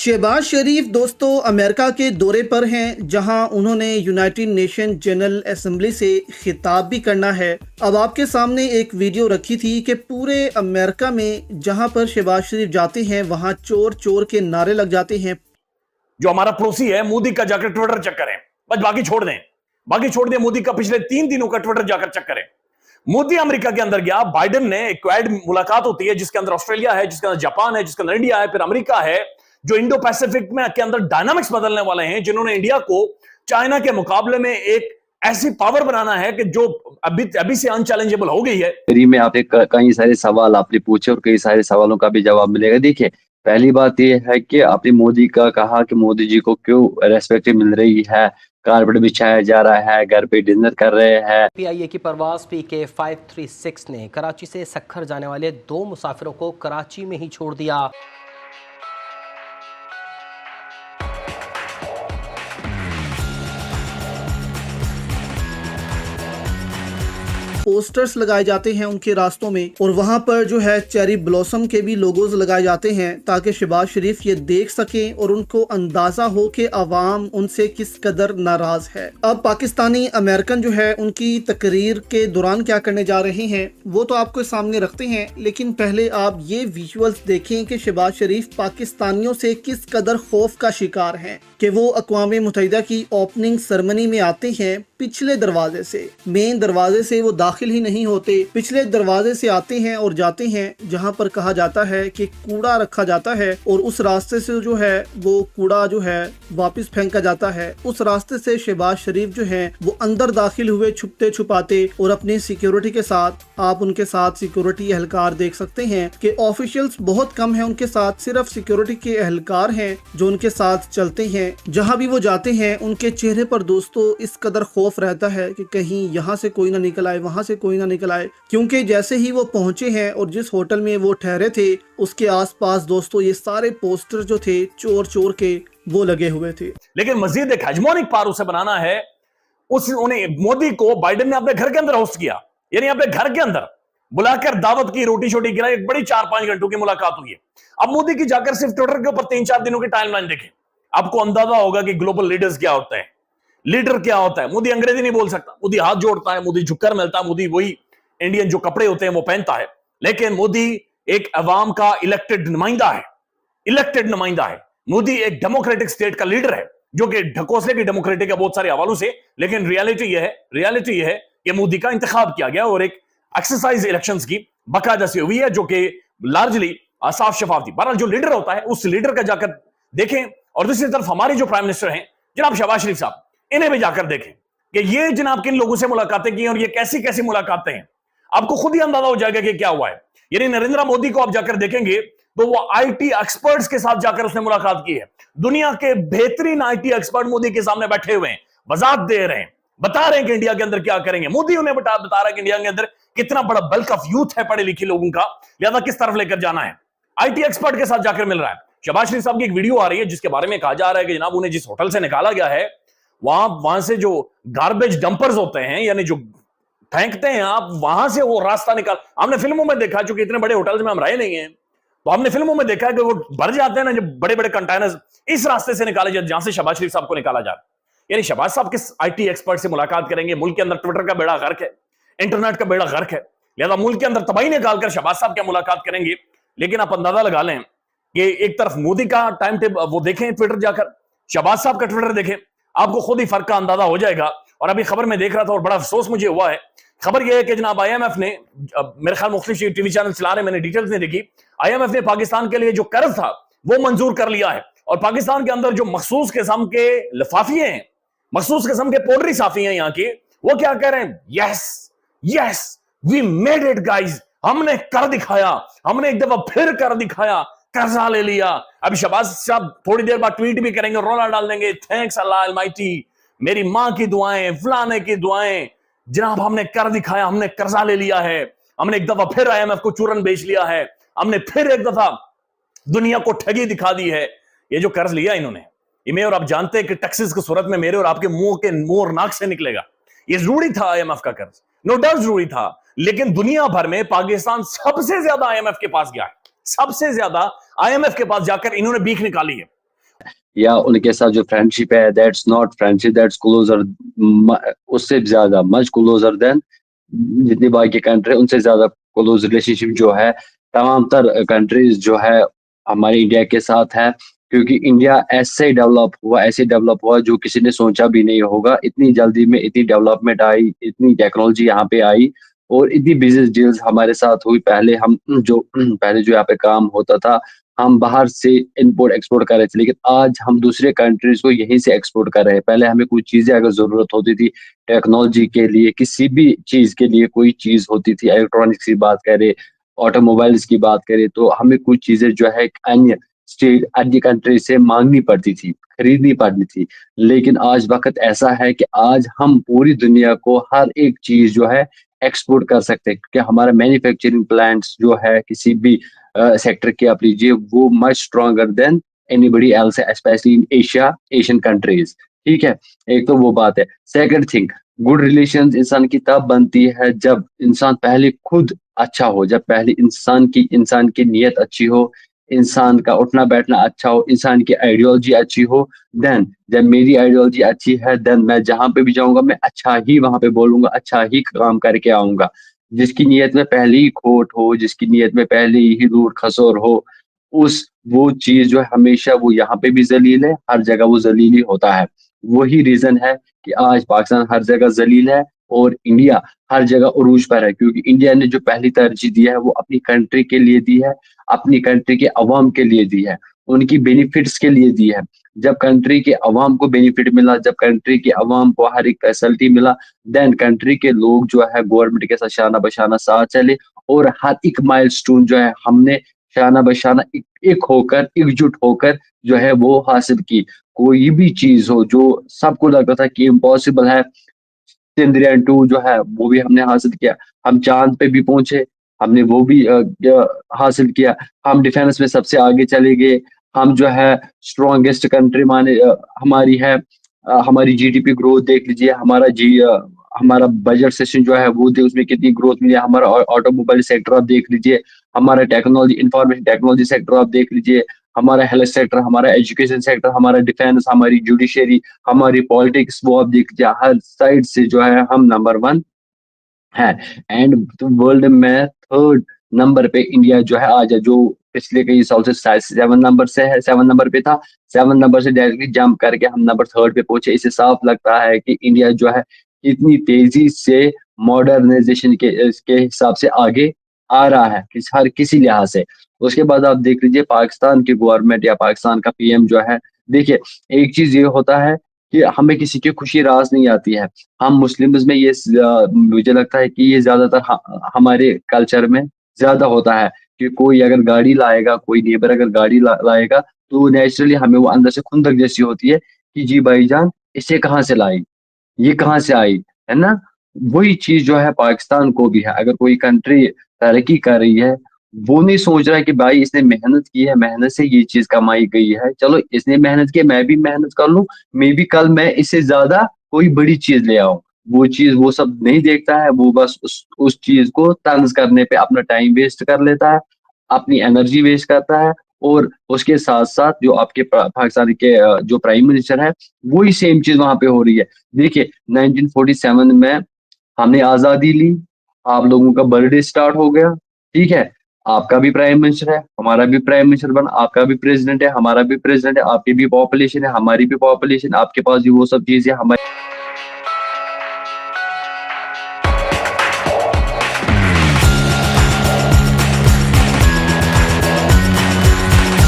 शहबाज शरीफ दोस्तों अमेरिका के दौरे पर हैं, जहां उन्होंने यूनाइटेड नेशन जनरल असेंबली से खिताब भी करना है। अब आपके सामने एक वीडियो रखी थी कि पूरे अमेरिका में जहां पर शहबाज शरीफ जाते हैं वहां चोर चोर के नारे लग जाते हैं। जो हमारा पड़ोसी है मोदी का जाकर ट्विटर चेक करें, बस बाकी छोड़ दें। मोदी का पिछले 3 दिनों का ट्विटर जाकर चेक करें। मोदी अमेरिका के अंदर गया, बाइडेन ने एक क्वाड मुलाकात होती है जिसके अंदर ऑस्ट्रेलिया है, जिसके अंदर जापान है, जिसके अंदर इंडिया है, फिर अमेरिका है, जो इंडो पैसिफिक में के अंदर डायनामिक्स बदलने वाले हैं, जिन्होंने इंडिया को चाइना के मुकाबले में एक ऐसी पावर बनाना है कि जो अभी से अनचैलेंजेबल हो गई है। फ्री में आपने कई सारे सवाल आपने पूछे और कई सारे सवालों का भी जवाब मिलेगा। देखिए, पहली बात यह है कि आपने मोदी का कहा कि मोदी जी को क्यों रेस्पेक्ट मिल रही है, कारपेट बिछाया जा रहा है, घर पे डिनर कर रहे हैं। PIA की परवाज PK 536 ने कराची से सक्खर जाने वाले 2 मुसाफिरों को कराची में ही छोड़ दिया। पोस्टर्स लगाए जाते हैं उनके रास्तों में और वहां पर जो है चेरी ब्लॉसम के भी लोगोज लगाए जाते हैं ताकि शहबाज शरीफ ये देख सकें और उनको अंदाजा हो कि अवाम उनसे किस कदर नाराज है। अब पाकिस्तानी अमेरिकन जो है उनकी तकरीर के दौरान क्या करने जा रहे हैं वो तो आपको सामने रखते हैं, लेकिन पहले आप ये विजुअल्स देखें कि शहबाज शरीफ पाकिस्तानियों से किस कदर खौफ का शिकार हैं कि वो अक़वाम मुत्तहिदा की ओपनिंग सेरेमनी में आते हैं पिछले दरवाजे से, मेन दरवाजे से वो दाखिल ही नहीं होते, पिछले दरवाजे से आते हैं और जाते हैं जहां पर कहा जाता है कि कूड़ा रखा जाता है और उस रास्ते से जो है वो कूड़ा जो है वापस फेंका जाता है। उस रास्ते से शहबाज शरीफ जो है वो अंदर दाखिल हुए छुपते छुपाते और अपनी सिक्योरिटी के साथ, आप उनके साथ सिक्योरिटी एहलकार देख सकते हैं कि ऑफिशियल्स बहुत कम है उनके साथ, सिर्फ सिक्योरिटी के एहलकार हैं जो उनके साथ चलते हैं। जहां भी वो जाते हैं उनके चेहरे पर दोस्तों इस कदर खौफ रहता है कि कहीं यहाँ से कोई ना निकल आए, वहां से कोई ना निकल आए, क्योंकि जैसे ही वो पहुंचे हैं और जिस होटल में वो ठहरे थे उसके आसपास दोस्तों ये सारे पोस्टर जो थे चोर चोर के वो लगे हुए थे। लेकिन मजीद एक हेजमोनिक पावर उसे बनाना है। उन्हें मोदी को बाइडेन ने अपने घर के अंदर होस्ट किया, यानी अपने घर के अंदर बुलाकर दावत की, रोटी शोटी खिलाई, एक बड़ी 4-5 घंटों की मुलाकात हुई है। अब मोदी की जाकर सिर्फ ट्विटर के ऊपर 3-4 दिनों की टाइमलाइन देखें, आपको अंदाजा होगा कि ग्लोबल लीडर्स क्या होते हैं, लीडर क्या होता है। मोदी अंग्रेजी नहीं बोल सकता, मोदी हाथ जोड़ता है, मोदी झुककर मिलता है, मोदी वही इंडियन जो कपड़े होते हैं वो पहनता है, लेकिन मोदी एक अवाम का इलेक्टेड नुमाइंदा है। मोदी एक डेमोक्रेटिक स्टेट का लीडर है जो कि ढकोसले की डेमोक्रेटिक है बहुत सारे हवालों से, लेकिन रियलिटी यह है कि मोदी का इंतखाब किया गया और एक एक्सरसाइज इलेक्शंस की बाकायदा से हुई है जो कि लार्जली साफ शफाफ थी। बहरहाल जो लीडर होता है उस लीडर का जाकर देखें, और दूसरी तरफ हमारे जो प्राइम मिनिस्टर हैं जनाब शहबाज शरीफ साहब, इन्हें भी जाकर देखें कि ये जनाब किन लोगों से मुलाकातें की और ये कैसी कैसी मुलाकातें हैं, आपको खुद ही अंदाजा हो जाएगा कि क्या हुआ है। यानी नरेंद्र मोदी को आप जाकर देखेंगे तो वो आईटी एक्सपर्ट्स के साथ जाकर उसने मुलाकात की है। दुनिया के बेहतरीन आईटी एक्सपर्ट मोदी के सामने बैठे हुए हैं, वजाहत दे रहे हैं, बता रहे हैं कि इंडिया के अंदर क्या करेंगे। मोदी उन्हें बता रहा है कि इंडिया के अंदर कितना बड़ा बल्क ऑफ यूथ है, पढ़े लिखे लोगों का, लिहाजा किस तरफ लेकर जाना है। आईटी एक्सपर्ट के साथ जाकर मिल रहा है। शहबाज शरीफ साहब की एक वीडियो आ रही है जिसके बारे में कहा जा रहा है कि जनाब उन्हें जिस होटल से निकाला गया है वहां से जो गार्बेज डंपर्स होते हैं, यानी जो फेंकते हैं आप, वहां से वो रास्ता निकाल, हमने फिल्मों में देखा, चूंकि इतने बड़े होटल्स में हम रहे नहीं हैं तो हमने फिल्मों में देखा है कि वो भर जाते हैं ना, जो बड़े बड़े कंटेनर्स इस रास्ते से निकाले जाते जहां से शहबाज शरीफ साहब को निकाला जा रहा है। यानी शहबाज साहब किस आईटी एक्सपर्ट से मुलाकात करेंगे। मुल्क के अंदर ट्विटर का बेड़ा गर्क है, इंटरनेट का बेड़ा गर्क है, लिहाजा मुल्क के अंदर तबाही निकालकर शहबाज साहब क्या मुलाकात करेंगे। लेकिन आप अंदाजा लगा लें कि एक तरफ मोदी का टाइम टेबल वो देखें, ट्विटर जाकर शहबाज साहब का ट्विटर देखें, आपको खुद ही फर्क का अंदाजा हो जाएगा। और अभी खबर में देख रहा था और बड़ा अफसोस मुझे हुआ है, खबर यह है कि जनाब IMF ने, मेरे ख्याल मुख्तलिफ टीवी चैनल चला रहे, मैंने डिटेल्स नहीं देखी, IMF ने पाकिस्तान के लिए जो कर्ज था वो मंजूर कर लिया है और पाकिस्तान के अंदर जो मखसूस किस्म के लिफाफिए हैं, मखसूस किस्म के पोल्ट्री साफी हैं यहाँ के, वो क्या कह रहे हैं, yes we made it guys, हमने कर दिखाया, हमने एक दफा फिर कर दिखाया, कर्जा ले लिया। अभी शहबाज साहब थोड़ी देर बाद ट्वीट भी करेंगे, रोला डाल देंगे, थैंक्स अल्लाह अलमाइटी, मेरी मां की दुआएं, फलाने की दुआएं, जनाब हमने कर दिखाया, हमने कर्जा ले लिया है, हमने एक दफा फिर IMF को चूरन बेच लिया है, हमने फिर एक दफा दुनिया को ठगी दिखा दी है। ये जो कर्ज लिया इन्होंने, ये मैं और आप जानते हैं कि टैक्सेस की सूरत में मेरे और आपके मुंह और नाक से निकलेगा। ये जरूरी था IMF का कर्ज, नो डाउट जरूरी था, लेकिन दुनिया भर में पाकिस्तान सबसे ज्यादा IMF के पास गया है, सबसे ज्यादा IMF के पास जाकर इन्होंने भीख निकाली है। या उनके साथ जो फ्रेंडशिप है, that's not friendship, that's closer, उससे ज्यादा मच क्लोजर देन जितनी बाकी कंट्री, उनसे ज्यादा क्लोज रिलेशनशिप जो है तमाम तर कंट्रीज जो है हमारे इंडिया के साथ है। क्योंकि इंडिया ऐसे डेवलप हुआ जो किसी ने सोचा भी नहीं होगा। इतनी जल्दी में इतनी डेवलपमेंट आई, इतनी टेक्नोलॉजी यहाँ पे आई और इतनी बिजनेस डील्स हमारे साथ हुई। पहले जो यहाँ पे काम होता था, हम बाहर से इंपोर्ट एक्सपोर्ट कर रहे थे, लेकिन आज हम दूसरे कंट्रीज को यहीं से एक्सपोर्ट कर रहे हैं। पहले हमें कुछ चीजें अगर जरूरत होती थी टेक्नोलॉजी के लिए, किसी भी चीज के लिए कोई चीज होती थी, इलेक्ट्रॉनिक्स की बात करें, ऑटोमोबाइल्स की बात करें, तो हमें कुछ चीजें जो है अन्य कंट्री से मांगनी पड़ती थी, खरीदनी पड़ती थी। लेकिन आज वक्त ऐसा है कि आज हम पूरी दुनिया को हर एक चीज जो है एक्सपोर्ट कर सकते हैं, क्योंकि हमारा मैन्युफैक्चरिंग प्लांट्स जो है किसी भी सेक्टर के आप लीजिए, वो much stronger than anybody else, specially in Asian countries. ठीक है, एक तो वो बात है। सेकंड थिंग, गुड रिलेशंस इंसान की तब बनती है जब इंसान पहले खुद अच्छा हो, जब पहले इंसान की नीयत अच्छी हो, इंसान का उठना बैठना अच्छा हो, इंसान की आइडियोलॉजी अच्छी हो। देन जब मेरी आइडियोलॉजी अच्छी है, देन मैं जहां पे भी जाऊंगा मैं अच्छा ही वहां पे बोलूंगा, अच्छा ही काम करके आऊंगा। जिसकी नीयत में पहले ही खोट हो, जिसकी नीयत में पहले ही लूट खसोर हो, वो चीज जो है हमेशा वो यहाँ पे भी जलील है, हर जगह वो जलील ही होता है। वही रीजन है कि आज पाकिस्तान हर जगह जलील है और इंडिया हर जगह उरूज पर है, क्योंकि इंडिया ने जो पहली तरजीह दी है वो अपनी कंट्री के लिए दी है, अपनी कंट्री के अवाम के लिए दी है, उनकी बेनिफिट्स के लिए दी है। जब कंट्री के अवाम को बेनिफिट मिला, जब कंट्री के अवाम को हर एक फैसिलिटी मिला, देन कंट्री के लोग जो है गवर्नमेंट के साथ शाना बशाना साथ चले और हर एक माइलस्टोन जो है हमने शाना बशाना एक होकर, एकजुट होकर जो है वो हासिल की। कोई भी चीज हो जो सबको लगता था कि इम्पॉसिबल है, चंद्रयान 2 जो है वो भी हमने हासिल किया। हम चांद पे भी पहुंचे, हमने वो भी हासिल किया। हम डिफेंस में सबसे आगे चले गए। हम जो है स्ट्रॉन्गेस्ट कंट्री हमारी है। हमारी जीडीपी ग्रोथ देख लीजिए, हमारा बजट सेशन जो है वो उसमें कितनी ग्रोथ मिली है। हमारा ऑटोमोबाइल सेक्टर आप देख लीजिए, हमारा टेक्नोलॉजी इंफॉर्मेशन टेक्नोलॉजी सेक्टर आप देख लीजिए, हमारा हेल्थ सेक्टर, हमारा एजुकेशन सेक्टर, हमारा डिफेंस, हमारी जुडिशरी, हमारी पॉलिटिक्स, वो आप देख लीजिए, हर साइड से जो है हम नंबर 1 है। एंड वर्ल्ड में 3rd नंबर पे इंडिया जो है आज है, जो पिछले कई साल से 7 नंबर पे था। 7 नंबर से डायरेक्टली जंप करके हम नंबर 3rd पे पहुंचे। इससे साफ लगता है कि इंडिया जो है इतनी तेजी से मॉडर्नाइजेशन के हिसाब से आगे आ रहा है, हर किसी लिहाज से। उसके बाद आप देख लीजिए पाकिस्तान की गवर्नमेंट या पाकिस्तान का पीएम जो है, देखिए एक चीज ये होता है कि हमें किसी की खुशी रास नहीं आती है। हम मुस्लिम्स में मुझे लगता है कि ये ज्यादातर हमारे कल्चर में ज्यादा होता है कि कोई अगर गाड़ी लाएगा, कोई नेबर अगर गाड़ी लाएगा, तो नेचुरली हमें वो अंदर से खुंदक जैसी होती है कि जी भाईजान इसे कहाँ से लाई, ये कहाँ से आई, है ना। वही चीज जो है पाकिस्तान को भी है। अगर कोई कंट्री तरक्की कर रही है, वो नहीं सोच रहा है कि भाई इसने मेहनत की है, मेहनत से ये चीज कमाई गई है, चलो इसने मेहनत की, मैं भी मेहनत कर लूं, मे बी कल मैं इससे ज्यादा कोई बड़ी चीज ले आऊं। वो सब नहीं देखता है। वो बस उस चीज को तंज करने पे अपना टाइम वेस्ट कर लेता है, अपनी एनर्जी वेस्ट करता है। और उसके साथ साथ जो आपके पाकिस्तान के जो प्राइम मिनिस्टर है, वही सेम चीज वहां पे हो रही है। देखिए 1947 में हमने आजादी ली, आप लोगों का बर्थडे स्टार्ट हो गया, ठीक है, आपका भी प्राइम मिनिस्टर है, हमारा भी प्राइम मिनिस्टर बना, आपका भी प्रेसिडेंट है, हमारा भी प्रेसिडेंट है, आपकी भी पॉपुलेशन है, हमारी भी पॉपुलेशन, आपके पास भी वो सब चीजें, हमारी